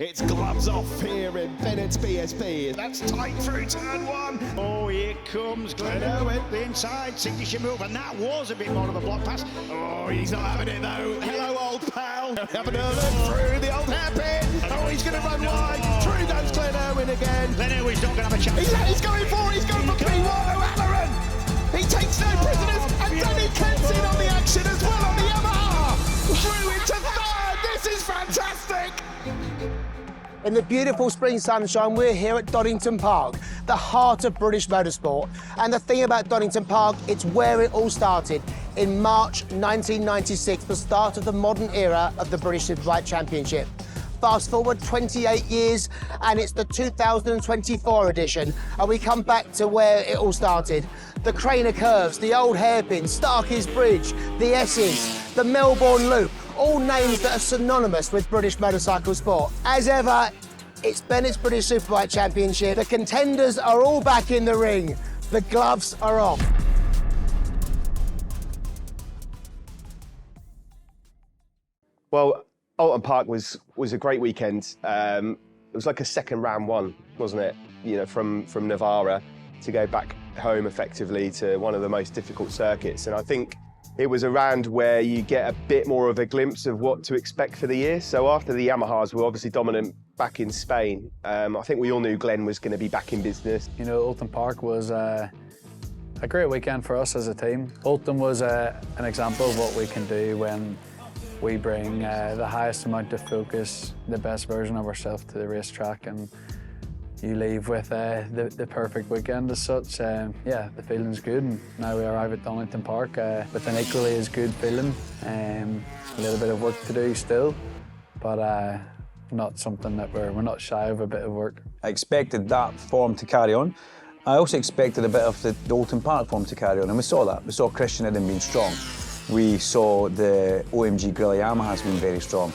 It's gloves off here in Bennetts BSB. That's tight through turn one. Oh, here comes Glenn Owen. The inside signature move, and that was a bit more of a block pass. Oh, he's not having it though. Hello, old pal. Having a look through the old hairpin. Oh, he's going to run wide. Through goes Glenn Owen again. Glenn Owen's not going to have a chance. He's going for P1 O'Halloran. He takes no prisoners, and Danny Kent's in on the action as well on the Yamaha. Through into third. This is fantastic. In the beautiful spring sunshine, we're here at Donington Park, the heart of British motorsport. And the thing about Donington Park, it's where it all started. In March 1996, the start of the modern era of the British Superbike Championship. Fast forward 28 years, and it's the 2024 edition, and we come back to where it all started. The Craner Curves, the old hairpin, Starkey's Bridge, the S's, the Melbourne Loop, all names that are synonymous with British motorcycle sport. As ever, it's Bennett's British Superbike Championship. The contenders are all back in the ring. The gloves are off. Well, Donington Park was a great weekend. It was like a second round one, wasn't it? You know, from Navarra to go back home effectively to one of the most difficult circuits. And I think it was a round where you get a bit more of a glimpse of what to expect for the year. So after the Yamahas were obviously dominant back in Spain, I think we all knew Glenn was going to be back in business. You know, Donington Park was a great weekend for us as a team. Donington was an example of what we can do when we bring the highest amount of focus, the best version of ourselves to the racetrack, and you leave with the perfect weekend as such. Yeah, the feeling's good, and now we arrive at Donington Park with an equally as good feeling. A little bit of work to do still, but not something that we're not shy of a bit of work. I expected that form to carry on. I also expected a bit of the Donington Park form to carry on, and we saw that. We saw Christian Eden being strong. We saw the OMG Gorilla Yamahas being very strong.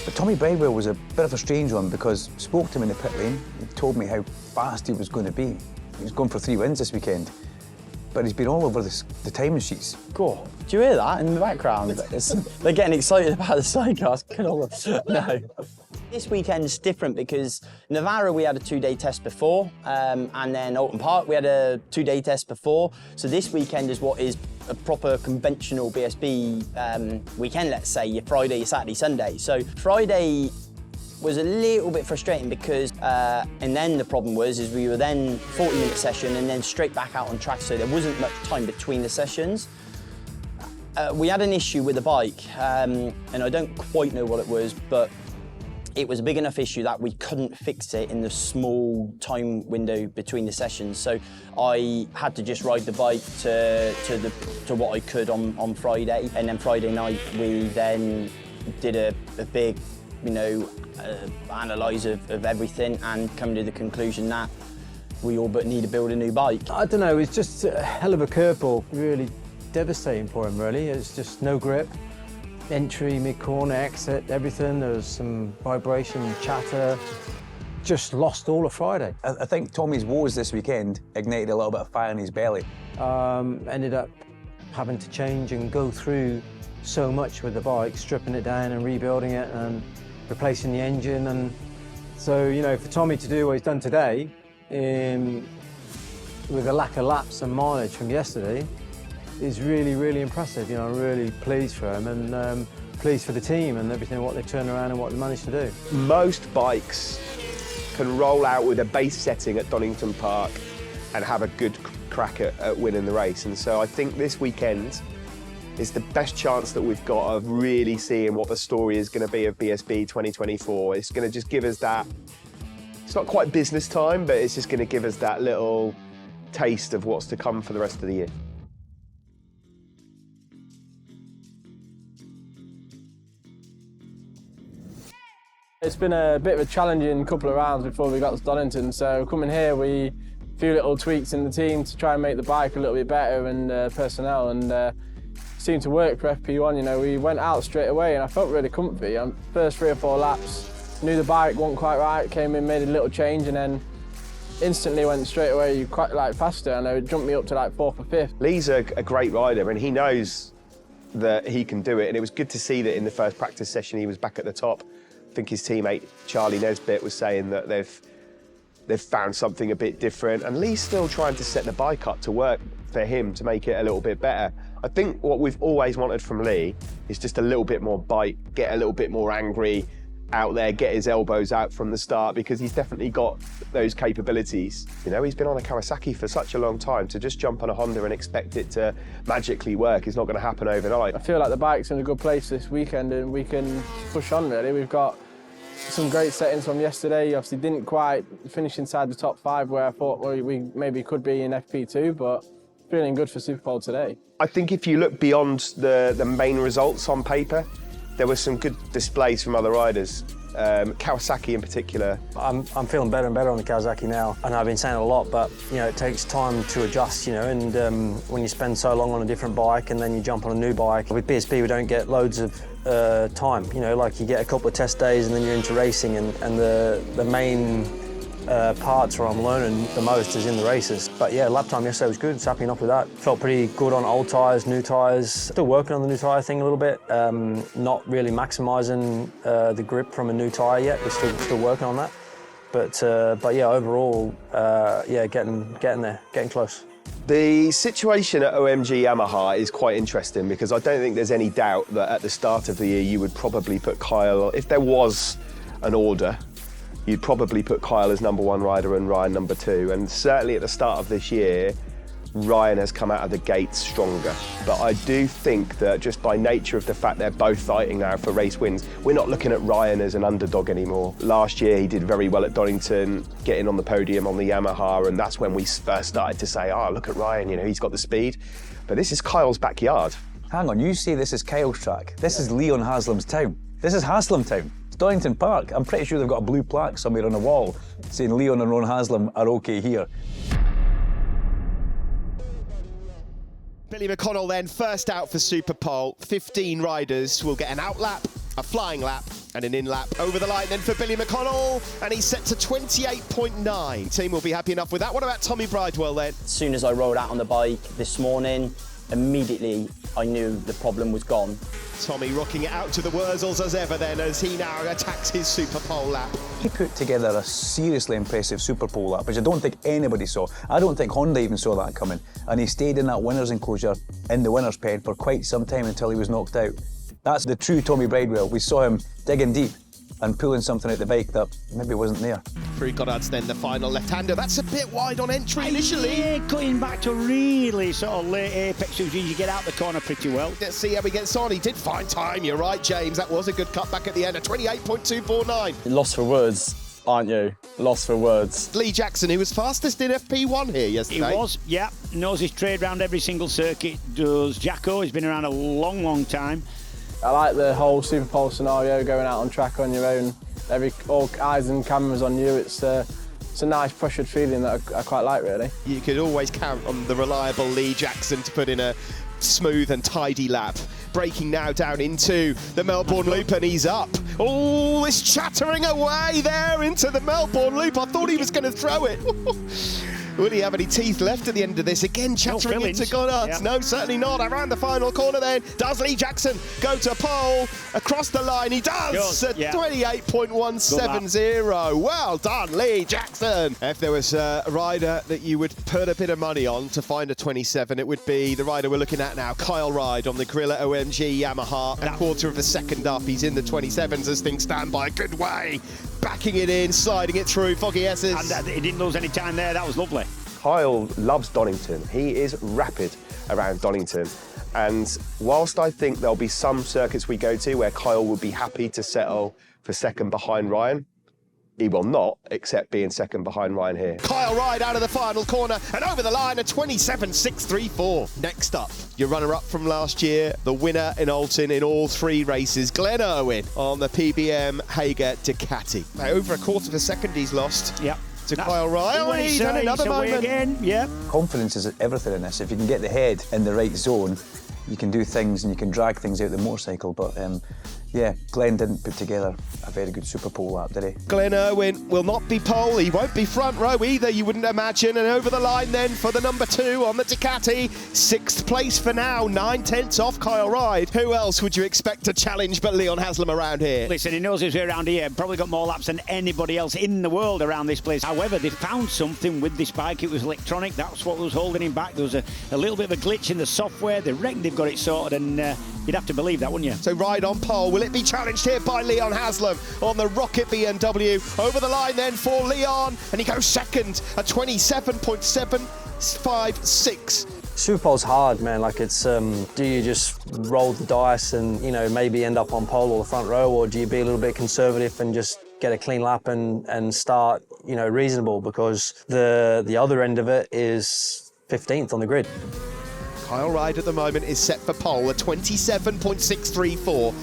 But Tommy Bridewell was a bit of a strange one because I spoke to him in the pit lane. He told me how fast he was going to be. He was going for 3 wins this weekend. But he's been all over the timing sheets. Cool. Do you hear that in the background? They're getting excited about the sidecast. No. This weekend's different because Navarra we had a 2-day test before, and then Donington Park we had a 2-day test before. So this weekend is what is a proper conventional BSB weekend, let's say, your Friday, your Saturday, Sunday. So Friday was a little bit frustrating because, and then the problem was, we were then 40-minute session and then straight back out on track, so there wasn't much time between the sessions. We had an issue with the bike, and I don't quite know what it was, but it was a big enough issue that we couldn't fix it in the small time window between the sessions. So I had to just ride the bike to what I could on Friday. And then Friday night, we then did a big, you know, analyse of everything and come to the conclusion that we all but need to build a new bike. I don't know, it's just a hell of a curveball. Really devastating for him, really. It's just no grip. Entry, mid-corner, exit, everything. There was some vibration, chatter. Just lost all of Friday. I think Tommy's woes this weekend ignited a little bit of fire in his belly. Ended up having to change and go through so much with the bike, stripping it down and rebuilding it and replacing the engine. And so, you know, for Tommy to do what he's done today, with a lack of laps and mileage from yesterday, is really, really impressive. You know, I'm really pleased for him and pleased for the team and everything, what they've turned around and what they managed to do. Most bikes can roll out with a base setting at Donington Park and have a good crack at winning the race. And so I think this weekend is the best chance that we've got of really seeing what the story is going to be of BSB 2024. It's going to just give us that, it's not quite business time, but it's just going to give us that little taste of what's to come for the rest of the year. It's been a bit of a challenging couple of rounds before we got to Donington, so coming here we a few little tweaks in the team to try and make the bike a little bit better and personnel, and seemed to work for FP1. You know, we went out straight away and I felt really comfy. First 3 or 4 laps, knew the bike wasn't quite right, came in, made a little change, and then instantly went straight away quite like faster, and it jumped me up to like 4th or 5th. Lee's a great rider and he knows that he can do it, and it was good to see that in the first practice session he was back at the top think his teammate Charlie Nesbitt was saying that they've found something a bit different, and Lee's still trying to set the bike up to work for him to make it a little bit better. I think what we've always wanted from Lee is just a little bit more bite, get a little bit more angry out there, get his elbows out from the start, because he's definitely got those capabilities. You know, he's been on a Kawasaki for such a long time. To just jump on a Honda and expect it to magically work is not going to happen overnight. I feel like the bike's in a good place this weekend and we can push on really. We've got some great settings from yesterday. Obviously didn't quite finish inside the top 5 where I thought we maybe could be in FP2, but feeling good for SUPERPOLE today. I think if you look beyond the main results on paper, there were some good displays from other riders. Kawasaki in particular. I'm feeling better and better on the Kawasaki now. I know I've been saying it a lot, but you know, it takes time to adjust, you know, and when you spend so long on a different bike and then you jump on a new bike, with BSB we don't get loads of time, you know, like you get a couple of test days and then you're into racing, and the main parts where I'm learning the most is in the races. But yeah, lap time yesterday was good, happy enough with that. Felt pretty good on old tyres, new tyres. Still working on the new tyre thing a little bit. Not really maximising the grip from a new tyre yet. We're still working on that. But yeah, overall, yeah, getting there, getting close. The situation at OMG Yamaha is quite interesting, because I don't think there's any doubt that at the start of the year you would probably put Kyle, if there was an order, you'd probably put Kyle as #1 rider and Ryan #2. And certainly at the start of this year, Ryan has come out of the gates stronger. But I do think that just by nature of the fact they're both fighting now for race wins, we're not looking at Ryan as an underdog anymore. Last year he did very well at Donington, getting on the podium on the Yamaha, and that's when we first started to say, oh, look at Ryan, you know, he's got the speed. But this is Kyle's backyard. Hang on, you say this is Kyle's track. This is Leon Haslam's town. This is Haslam town. It's Donington Park. I'm pretty sure they've got a blue plaque somewhere on the wall saying Leon and Ron Haslam are okay here. Billy McConnell then first out for SUPERPOLE. 15 riders will get an out lap, a flying lap and an in lap. Over the line then for Billy McConnell, and he's set to 28.9. Team will be happy enough with that. What about Tommy Bridewell then? As soon as I rolled out on the bike this morning, immediately I knew the problem was gone. Tommy rocking it out to the Wurzels as ever then, as he now attacks his SUPERPOLE lap. He put together a seriously impressive SUPERPOLE lap, which I don't think anybody saw. I don't think Honda even saw that coming. And he stayed in that winner's enclosure in the winner's pen for quite some time until he was knocked out. That's the true Tommy Bridewell. We saw him digging deep and pulling something out the bike that maybe wasn't there. Free Goddard's then the final left-hander. That's a bit wide on entry initially. Yeah, cutting back to really sort of late apex as you get out the corner pretty well. Let's see how he gets on. He did find time, you're right, James. That was a good cut back at the end, a 28.249. Lost for words, aren't you? Lost for words. Lee Jackson, who was fastest in FP1 here yesterday. He was, yeah. Knows his trade round every single circuit. Does Jacko. He's been around a long, long time. I like the whole SUPERPOLE scenario, going out on track on your own. All eyes and cameras on you. It's a nice pressured feeling that I quite like, really. You could always count on the reliable Lee Jackson to put in a smooth and tidy lap. Braking now down into the Melbourne Loop, and he's up. Oh, it's chattering away there into the Melbourne Loop. I thought he was going to throw it. Will he have any teeth left at the end of this? Again, chattering into Goddard. Yep. No, certainly not. Around the final corner then. Does Lee Jackson go to pole? Across the line, he does. At 28.170. Well done, Lee Jackson. If there was a rider that you would put a bit of money on to find a 27, it would be the rider we're looking at now, Kyle Ryde on the Gorilla OMG Yamaha. A quarter of a second up. He's in the 27s as things stand by a good way. Backing it in, sliding it through Foggy S's. And he didn't lose any time there. That was lovely. Kyle loves Donington. He is rapid around Donington. And whilst I think there'll be some circuits we go to where Kyle will be happy to settle for second behind Ryan, he will not accept being second behind Ryan here. Kyle Ryde out of the final corner and over the line, a 27.634. Next up, your runner-up from last year, the winner in Alton in all 3 races, Glenn Irwin on the PBM HIGGS Ducati. Over a quarter of a second he's lost. Yep. To Kyle Ryde. Oh, he's done another moment. Again. Yeah. Confidence is everything in this. If you can get the head in the right zone, you can do things and you can drag things out the motorcycle. But Yeah, Glenn didn't put together a very good SUPERPOLE lap, did he? Glenn Irwin will not be pole, he won't be front row either, you wouldn't imagine, and over the line then for the number 2 on the Ducati. 6th place for now, 9/10 off Kyle Ryde. Who else would you expect to challenge but Leon Haslam around here? Listen, he knows his way around here, probably got more laps than anybody else in the world around this place. However, they found something with this bike, it was electronic, that's what was holding him back. There was a little bit of a glitch in the software, they reckon they've got it sorted, and you'd have to believe that, wouldn't you? So Ryde on pole, will it be challenged here by Leon Haslam on the Rocket BMW? Over the line then for Leon, and he goes second, a 27.756. SUPERPOLE's hard, man. Like it's, do you just roll the dice and, you know, maybe end up on pole or the front row, or do you be a little bit conservative and just get a clean lap and start, you know, reasonable? Because the other end of it is 15th on the grid. Kyle Ryde at the moment is set for pole, a 27.634.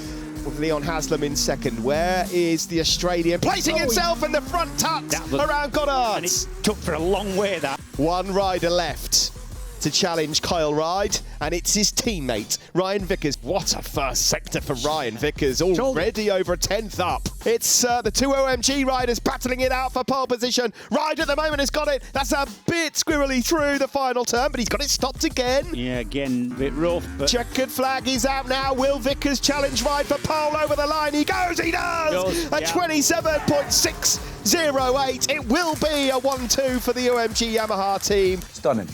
With Leon Haslam in second. Where is the Australian? Placing himself in the front tucks around Goddard. And it took for a long way, that. One rider left to challenge Kyle Ryde, and it's his teammate, Ryan Vickers. What a first sector for Ryan Vickers, already over a 10th up. It's the 2 OMG riders battling it out for pole position. Ryde at the moment has got it. That's a bit squirrely through the final turn, but he's got it stopped again. Yeah, again, a bit rough, but... Checkered flag is out now. Will Vickers challenge Ryde for pole over the line? He goes, he does! A 27.608. It will be a 1-2 for the OMG Yamaha team. Stunning.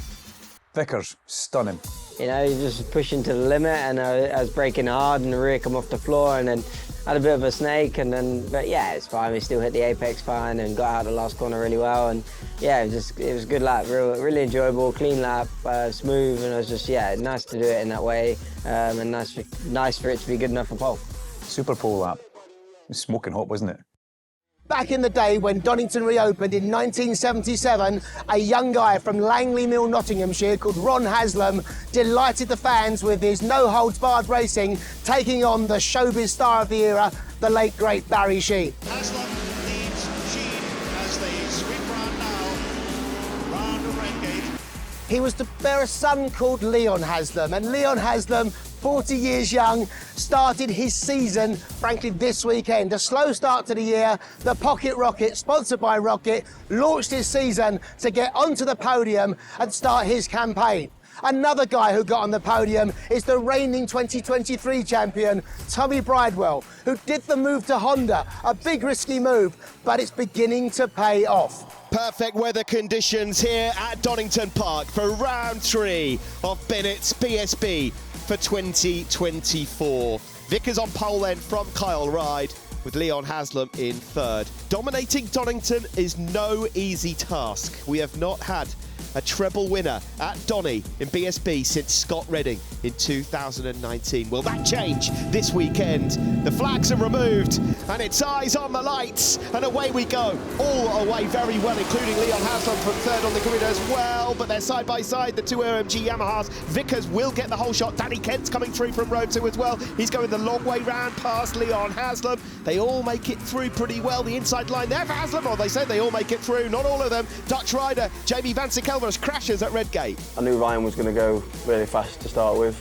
Vickers, stunning. You know, you're just pushing to the limit, and I was braking hard and the rear come off the floor, and then had a bit of a snake, and then, but yeah, it's fine. We still hit the apex fine and got out the last corner really well, and yeah, it was a good lap, really enjoyable, clean lap, smooth, and it was just, yeah, nice to do it in that way, and nice for it to be good enough for pole. SUPERPOLE lap. It was smoking hot, wasn't it? Back in the day when Donington reopened in 1977, a young guy from Langley Mill, Nottinghamshire, called Ron Haslam, delighted the fans with his no-holds-barred racing, taking on the showbiz star of the era, the late, great Barry Sheene. Haslam leads Sheene as they sweep round now, round the Redgate. He was to bear a son called Leon Haslam, and Leon Haslam, 40 years young, started his season, frankly, this weekend. A slow start to the year. The Pocket Rocket, sponsored by Rocket, launched his season to get onto the podium and start his campaign. Another guy who got on the podium is the reigning 2023 champion, Tommy Bridewell, who did the move to Honda, a big risky move, but it's beginning to pay off. Perfect weather conditions here at Donington Park for round 3 of Bennetts BSB for 2024. Vickers on pole then from Kyle Ryde, with Leon Haslam in third. Dominating Donington is no easy task. We have not had a treble winner at Donny in BSB since Scott Redding in 2019. Will that change this weekend? The flags are removed and it's eyes on the lights, and away we go. All away very well, including Leon Haslam from third on the grid as well, but they're side by side, the 2 OMG Yamahas. Vickers will get the whole shot. Danny Kent's coming through from row 2 as well. He's going the long way round past Leon Haslam. They all make it through pretty well. The inside line there for Haslam, or they say they all make it through, not all of them. Dutch rider Jamie Van Sikelver's crashes at Redgate. I knew Ryan was going to go really fast to start with,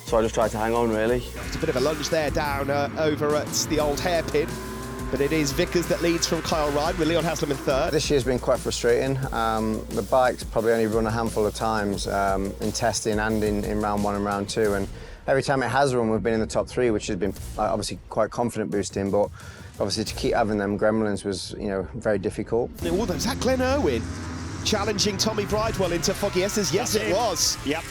so I just tried to hang on, really. It's a bit of a lunge there down over at the old hairpin, but it is Vickers that leads from Kyle Ryde with Leon Haslam in third. This year's been quite frustrating. The bike's probably only run a handful of times in testing and in round 1 and round 2, and every time it has run, we've been in the top 3, which has been obviously quite confident boosting, but obviously to keep having them gremlins was, you know, very difficult. Oh, was that Glenn Irwin challenging Tommy Bridewell into foggy S's? Yes, it was. Yep.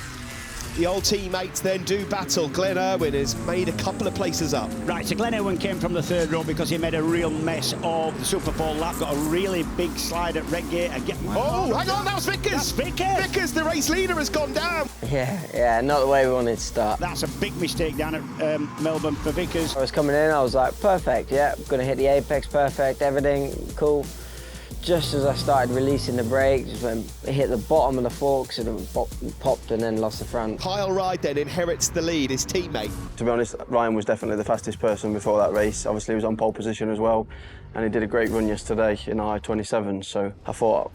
The old teammates then do battle. Glenn Irwin has made a couple of places up. Right, so Glenn Irwin came from the third row because he made a real mess of the SUPERPOLE lap, got a really big slide at Redgate. Oh, hang on, that was Vickers! That's Vickers! Vickers, the race leader, has gone down. Yeah, not the way we wanted to start. That's a big mistake down at Melbourne for Vickers. I was coming in, I was like, perfect, yeah, gonna hit the apex, perfect, everything, cool. Just as I started releasing the brake, just went, hit the bottom of the forks and it popped and then lost the front. Kyle Ryde then inherits the lead, his teammate. To be honest, Ryan was definitely the fastest person before that race. Obviously, he was on pole position as well, and he did a great run yesterday in I-27, so I thought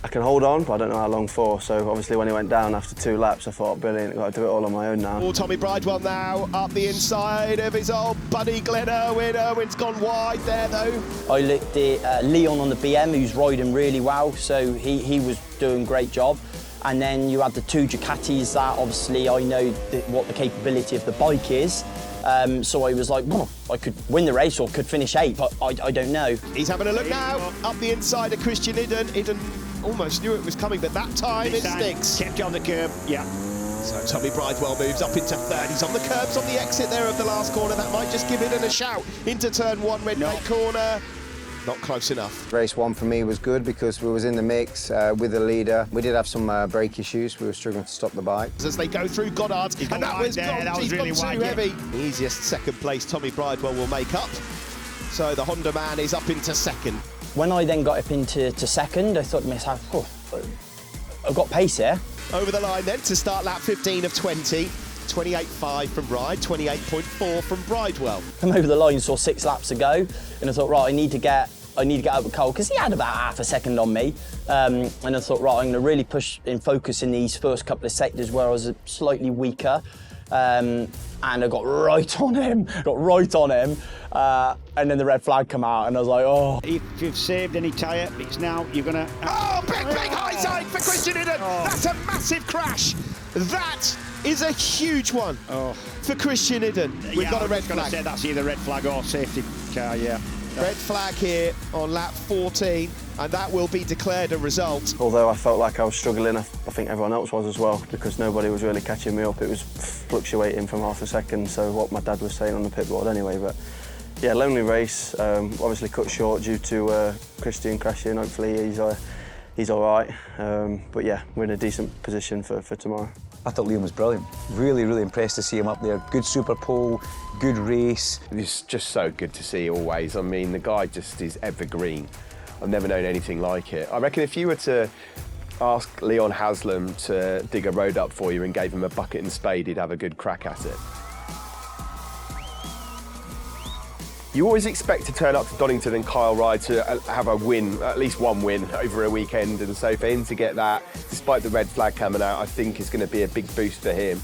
I can hold on, but I don't know how long for. So obviously when he went down after 2 laps, I thought, brilliant, I've got to do it all on my own now. Oh, Tommy Bridewell now up the inside of his old buddy Glenn Irwin. Irwin's gone wide there though. I looked at Leon on the BM, who's riding really well, so he was doing a great job. And then you had the 2 Ducatis that obviously I know what the capability of the bike is. So I was like, well, I could win the race or could finish 8, but I don't know. He's having a look now, up the inside of Christian Idden. Idden almost knew it was coming, but that time it sticks. Kept on the curb, yeah. So Tommy Bridewell moves up into 3rd. He's on the curbs on the exit there of the last corner. That might just give Idden a shout into turn 1, red plate corner. Not close enough. Race 1 for me was good because we was in the mix with the leader. We did have some brake issues. We were struggling to stop the bike. As they go through Goddard's, and that was there. That was really too wide, heavy. Easiest 2nd place Tommy Bridewell will make up. So the Honda man is up into 2nd. When I then got up into 2nd, I thought to myself, oh, I've got pace here. Over the line then to start lap 15 of 20. 28.5 from Ride, 28.4 from Bridewell. Come over the line, saw 6 laps to go, and I thought, right, I need to get out with Cole because he had about half a second on me. And I thought, right, I'm going to really push in focus in these first couple of sectors where I was slightly weaker. And I got right on him, and then the red flag come out, and I was like, oh. If you've saved any tyre, it's now, you're going to... Oh, big high side for Christian Idden. That's a massive crash. That is a huge one for Christian Idden. We've got a red flag. Say that's either red flag or safety car, yeah. Red flag here on lap 14, and that will be declared a result. Although I felt like I was struggling, I think everyone else was as well, because nobody was really catching me up. It was fluctuating from half a second, so what my dad was saying on the pit board anyway. But yeah, lonely race, obviously cut short due to Christian crashing. Hopefully he's all right. But yeah, we're in a decent position for tomorrow. I thought Liam was brilliant. Really, really impressed to see him up there. Good superpole, good race. It's just so good to see always. I mean, the guy just is evergreen. I've never known anything like it. I reckon if you were to ask Leon Haslam to dig a road up for you and gave him a bucket and spade, he'd have a good crack at it. You always expect to turn up to Donington and Kyle Ride to have a win, at least one win over a weekend, and so for him to get that, despite the red flag coming out, I think is going to be a big boost for him.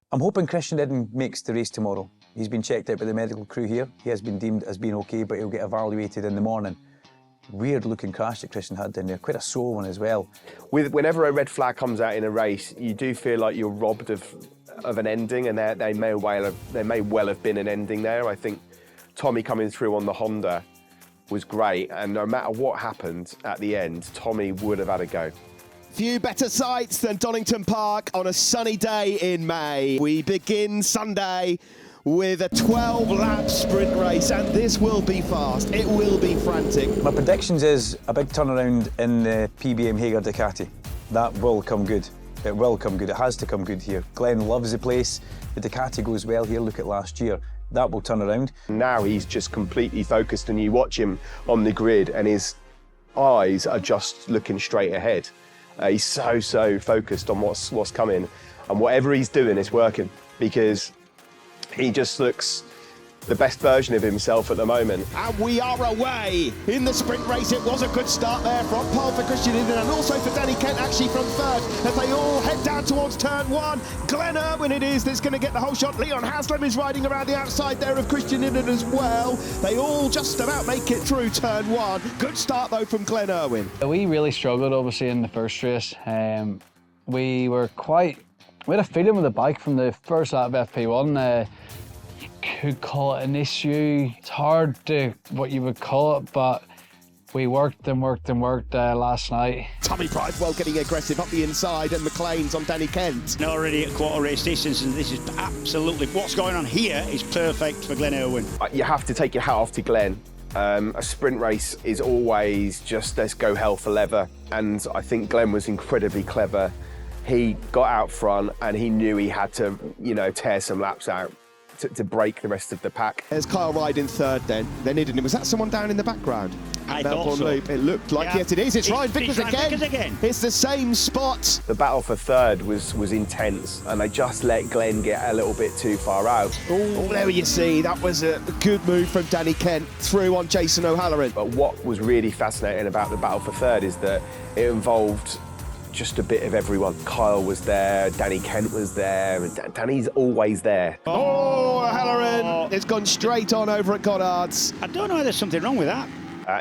I'm hoping Christian Idden makes the race tomorrow. He's been checked out by the medical crew here. He has been deemed as being okay, but he'll get evaluated in the morning. Weird looking crash that Christian had down there, quite a sore one as well. Whenever a red flag comes out in a race, you do feel like you're robbed of an ending, and there may well have been an ending there. I think Tommy coming through on the Honda was great, and no matter what happened at the end, Tommy would have had a go. Few better sights than Donington Park on a sunny day in May. We begin Sunday with a 12-lap sprint race, and this will be fast. It will be frantic. My predictions is a big turnaround in the PBM Hager Ducati. That will come good. It will come good. It has to come good here. Glenn loves the place. The Ducati goes well here. Look at last year. That will turn around. Now he's just completely focused, and you watch him on the grid, and his eyes are just looking straight ahead. He's so focused on what's coming, and whatever he's doing is working, because he just looks the best version of himself at the moment. And we are away in the sprint race. It was a good start there. Front pole for Christian Idden, and also for Danny Kent actually from 3rd, as they all head down towards turn 1. Glenn Irwin it is that's going to get the whole shot. Leon Haslam is riding around the outside there of Christian Idden as well. They all just about make it through turn 1. Good start though from Glenn Irwin. We really struggled obviously in the first race. We had a feeling with the bike from the first lap of FP1. Could call it an issue. It's hard to what you would call it, but we worked last night. Tommy Bridewell getting aggressive up the inside, and McLean's on Danny Kent. Already at quarter race distance, and this is absolutely, what's going on here is perfect for Glenn Irwin. You have to take your hat off to Glenn. A sprint race is always just let's go hell for leather, and I think Glenn was incredibly clever. He got out front and he knew he had to, tear some laps out to break the rest of the pack. There's Kyle Ryde in third then. Was that someone down in the background? I Melbourne thought so. Loop. It looked like, yes it is. It's Ryan Vickers again. It's the same spot. The battle for third was intense, and they just let Glenn get a little bit too far out. Oh, there you see, that was a good move from Danny Kent through on Jason O'Halloran. But what was really fascinating about the battle for third is that it involved just a bit of everyone. Kyle was there, Danny Kent was there, and Danny's always there. Oh, O'Halloran, it's gone straight on over at Goddard's. I don't know whether there's something wrong with that.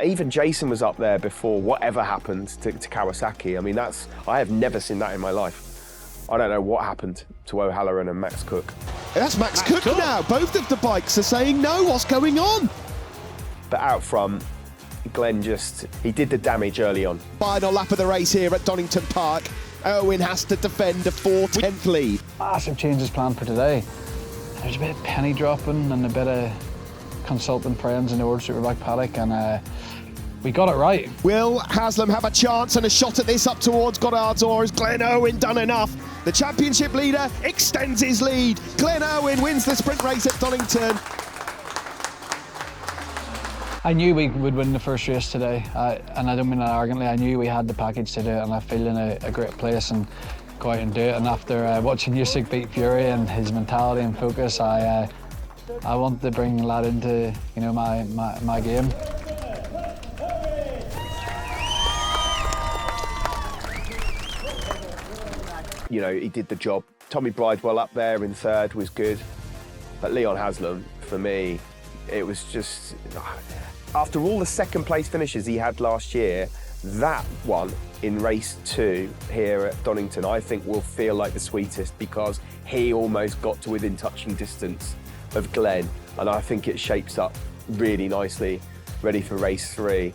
Even Jason was up there before whatever happened to Kawasaki. I mean, I have never seen that in my life. I don't know what happened to O'Halloran and Max Cook. That's Max Cook now. Both of the bikes are saying no. What's going on? But out front, Glenn he did the damage early on. Final lap of the race here at Donington Park. Owen has to defend a 4/10 lead. Massive changes planned for today. There's a bit of penny dropping and a bit of consulting friends in the World Superbike paddock, and we got it right. Will Haslam have a chance and a shot at this up towards Goddard's, or has Glenn Owen done enough? The championship leader extends his lead. Glenn Owen wins the sprint race at Donington. I knew we would win the first race today, and I don't mean that arrogantly. I knew we had the package to do it, and I feel in a great place and go out and do it. And after watching Usyk beat Fury and his mentality and focus, I want to bring the lad into my game. You know, he did the job. Tommy Bridewell up there in third was good, but Leon Haslam, for me, it was just, after all the second place finishes he had last year, that one in race 2 here at Donington, I think will feel like the sweetest, because he almost got to within touching distance of Glenn, and I think it shapes up really nicely, ready for race 3.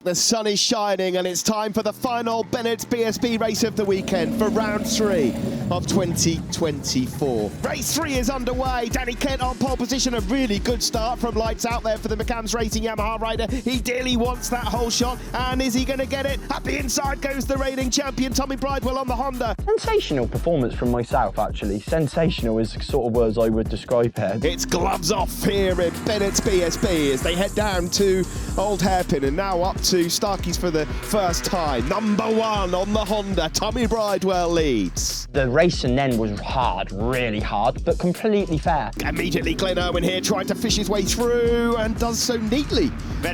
The sun is shining and it's time for the final Bennetts BSB race of the weekend for round 3 of 2024. Race 3 is underway. Danny Kent on pole position. A really good start from lights out there for the McCann's Racing Yamaha rider. He dearly wants that whole shot, and is he going to get it? At the inside goes the reigning champion Tommy Bridewell on the Honda. Sensational performance from myself, actually. Sensational is the sort of words I would describe it. It's gloves off here in Bennetts BSB as they head down to Old Hairpin and now up to Starkey's for the first time. Number 1 on the Honda, Tommy Bridewell leads. The race and then was hard, really hard, but completely fair. Immediately Glenn Owen here trying to fish his way through and does so neatly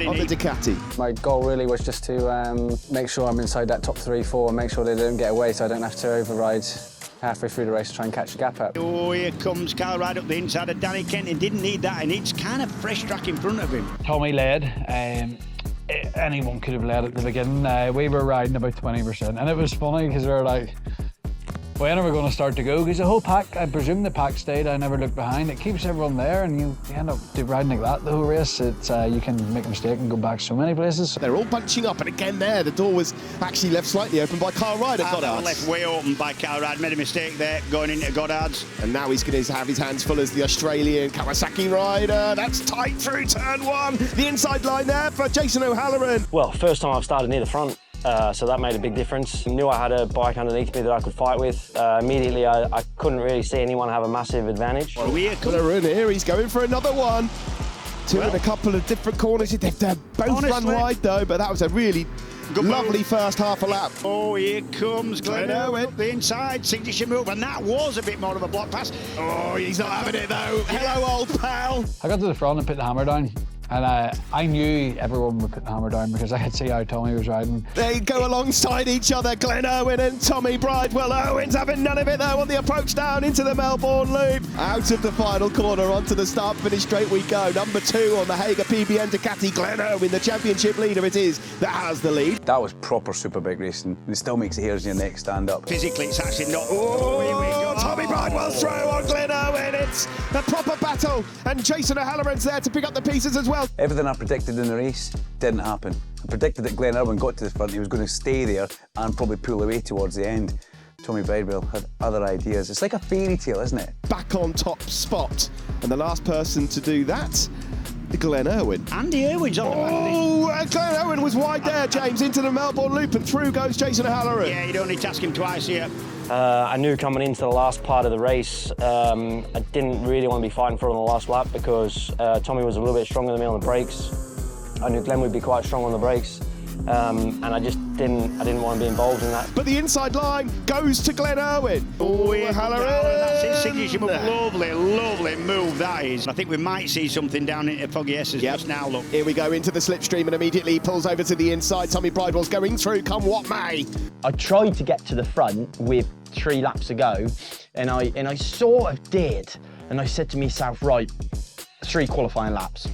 on the Ducati. My goal really was just to make sure I'm inside that top 3-4 and make sure they don't get away so I don't have to override halfway through the race to try and catch the gap out. Oh, here comes Kyle right up the inside of Danny Kent. He didn't need that, and it's kind of fresh track in front of him. Tommy led. Anyone could have led at the beginning. We were riding about 20%, and it was funny because we were like, when are we going to start to go? Because the whole pack, I presume the pack stayed, I never looked behind. It keeps everyone there, and you end up riding like that the whole race. You can make a mistake and go back so many places. They're all bunching up, and again there, the door was actually left slightly open by Kyle Ryde at Goddard's. Left way open by Kyle Ryde, made a mistake there going into Goddard's. And now he's going to have his hands full as the Australian Kawasaki rider. That's tight through turn 1. The inside line there for Jason O'Halloran. Well, first time I've started near the front. So that made a big difference. I knew I had a bike underneath me that I could fight with. Immediately, I couldn't really see anyone have a massive advantage. Well, here, he's going for another one. Two in a couple of different corners. They're both run wide though, but that was a really lovely first half a lap. Oh, here comes Glenn Owen up the inside, signature move, and that was a bit more of a block pass. Oh, he's not having it though. Hello, old pal. I got to the front and put the hammer down. And I knew everyone would put the hammer down because I could see how Tommy was riding. They go alongside each other, Glenn Owen and Tommy Bridewell. Owen's having none of it though on the approach down into the Melbourne Loop. Out of the final corner, onto the start-finish straight we go. Number 2 on the HIGGS PBN Ducati, Glenn Owen, the championship leader it is, that has the lead. That was proper superbike racing. It still makes the hairs in your neck stand up. Physically, it's actually not... Oh, Tommy Bridewell's throw on Glenn Owen. It's a proper battle, and Jason O'Halloran's there to pick up the pieces as well. Everything I predicted in the race didn't happen. I predicted that Glenn Irwin got to the front, he was going to stay there and probably pull away towards the end. Tommy Bridewell had other ideas. It's like a fairy tale, isn't it? Back on top spot. And the last person to do that, Glenn Irwin. Andy Irwin's on the back. Oh, Glenn Irwin was wide there, James, into the Melbourne loop, and through goes Jason O'Halloran. Yeah, you don't need to ask him twice here. I knew coming into the last part of the race, I didn't really want to be fighting for it on the last lap because Tommy was a little bit stronger than me on the brakes. I knew Glenn would be quite strong on the brakes. And I just didn't want to be involved in that. But the inside line goes to Glenn Irwin. Oh, yeah, O'Halloran. that's his signature move. Lovely, lovely move that is. I think we might see something down into Foggy S's just now, look. Here we go into the slipstream and immediately he pulls over to the inside. Tommy Bridewell's going through, come what may. I tried to get to the front with 3 laps to go, and I sort of did. And I said to myself, right, 3 qualifying laps.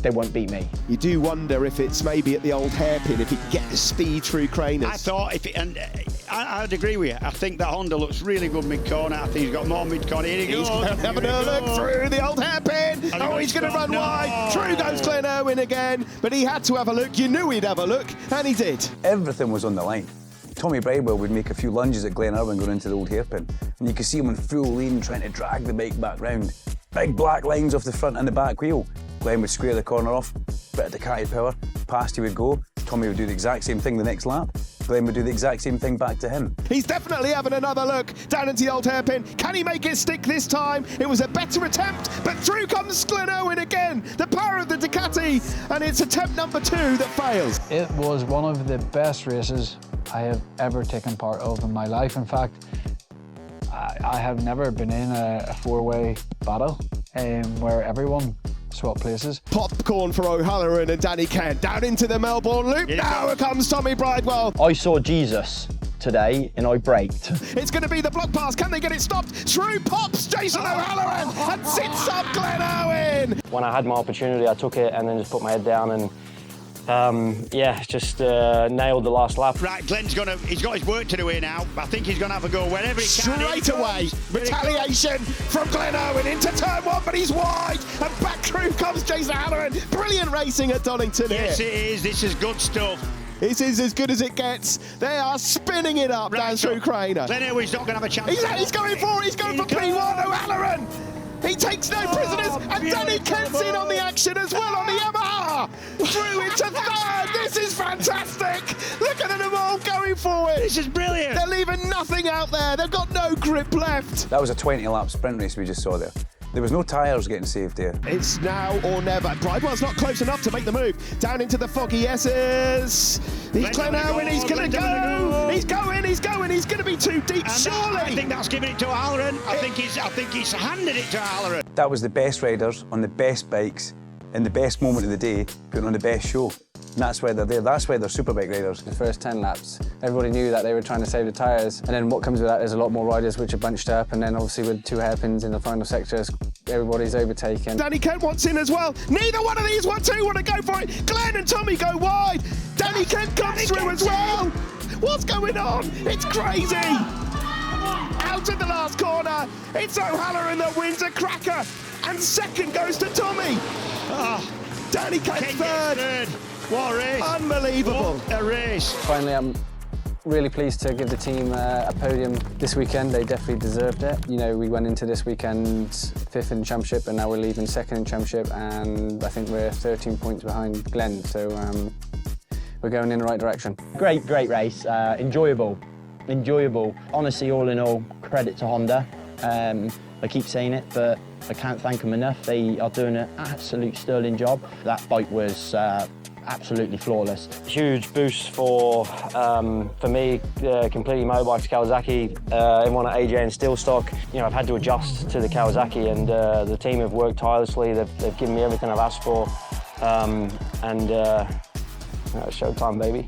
They won't beat me. You do wonder if it's maybe at the old hairpin, if he can get the speed through Craners. I thought if it, and I'd agree with you. I think that Honda looks really good mid-corner. I think he's got more mid-corner. Here he goes. Having a look through the old hairpin. Oh, he's going to run wide. Through goes Glenn Irwin again. But he had to have a look. You knew he'd have a look, and he did. Everything was on the line. Tommy Bridewell would make a few lunges at Glenn Irwin going into the old hairpin, and you could see him in full lean trying to drag the bike back round. Big black lines off the front and the back wheel. Glenn would square the corner off, bit of ducati power, past he would go. Tommy would do the exact same thing the next lap. Glenn would do the exact same thing back to him. He's definitely having another look down into the old hairpin. Can he make it stick this time? It was a better attempt, but through comes Glenn Irwin again. The power of the Ducati, and it's attempt number 2 that fails. It was one of the best races I have ever taken part of in my life. In fact, I have never been in a 4-way battle where everyone swapped places. Popcorn for O'Halloran and Danny Kent down into the Melbourne loop. Now here comes Tommy Bridewell. I saw Jesus today and I braked. It's going to be the block pass. Can they get it stopped? Through pops Jason O'Halloran and sits up Glenn Irwin. When I had my opportunity, I took it and then just put my head down and just nailed the last lap. Right, Glenn's he's got his work to do here now. I think he's going to have a go wherever he can. Straight away, retaliation from Glenn Irwin into turn 1, but he's wide, and back through comes Jason O'Halloran. Brilliant racing at Donington here. Yes, it is. This is good stuff. This is as good as it gets. They are spinning it up down through Craner. Glenn Irwin's not going to have a chance. He's going for it. He's going for P1. O'Halloran. He takes no prisoners, and Danny Kent's in on the action as well on the Yamaha. Through into 3rd. This is fantastic. Look at them all going for it. This is brilliant. They're leaving nothing out there. They've got no grip left. That was a 20-lap sprint race we just saw there. There was no tyres getting saved there. It's now or never. Bridewell's not close enough to make the move. Down into the Foggy S's. Glenn Irwin, he's going to go. He's going. He's going to be too deep, surely. I think that's giving it to O'Halloran. I think he's handed it to O'Halloran. That was the best riders on the best bikes in the best moment of the day, putting on the best show. And that's why they're there. That's why they're superbike riders. The first 10 laps, everybody knew that they were trying to save the tyres. And then what comes with that is a lot more riders which are bunched up. And then obviously with 2 hairpins in the final sectors, everybody's overtaken. Danny Kent wants in as well. Neither one of these want to go for it. Glenn and Tommy go wide. Danny Kent comes through as well. What's going on? It's crazy. Out of the last corner. It's O'Halloran that wins a cracker. And 2nd goes to Tommy. Danny Kent 3rd. What a race. Unbelievable. What a race. Finally, I'm really pleased to give the team a podium this weekend. They definitely deserved it. You know, we went into this weekend 5th in championship, and now we're leaving 2nd in championship, and I think we're 13 points behind Glenn, so we're going in the right direction. Great race. Enjoyable. Honestly, all in all, credit to Honda. I keep saying it, but I can't thank them enough. They are doing an absolute sterling job. That bike was absolutely flawless. Huge boost for me, completely motorbike to Kawasaki. Everyone at AJ and Steel Stock, you know, I've had to adjust to the Kawasaki, and the team have worked tirelessly. They've given me everything I've asked for, it's showtime, baby.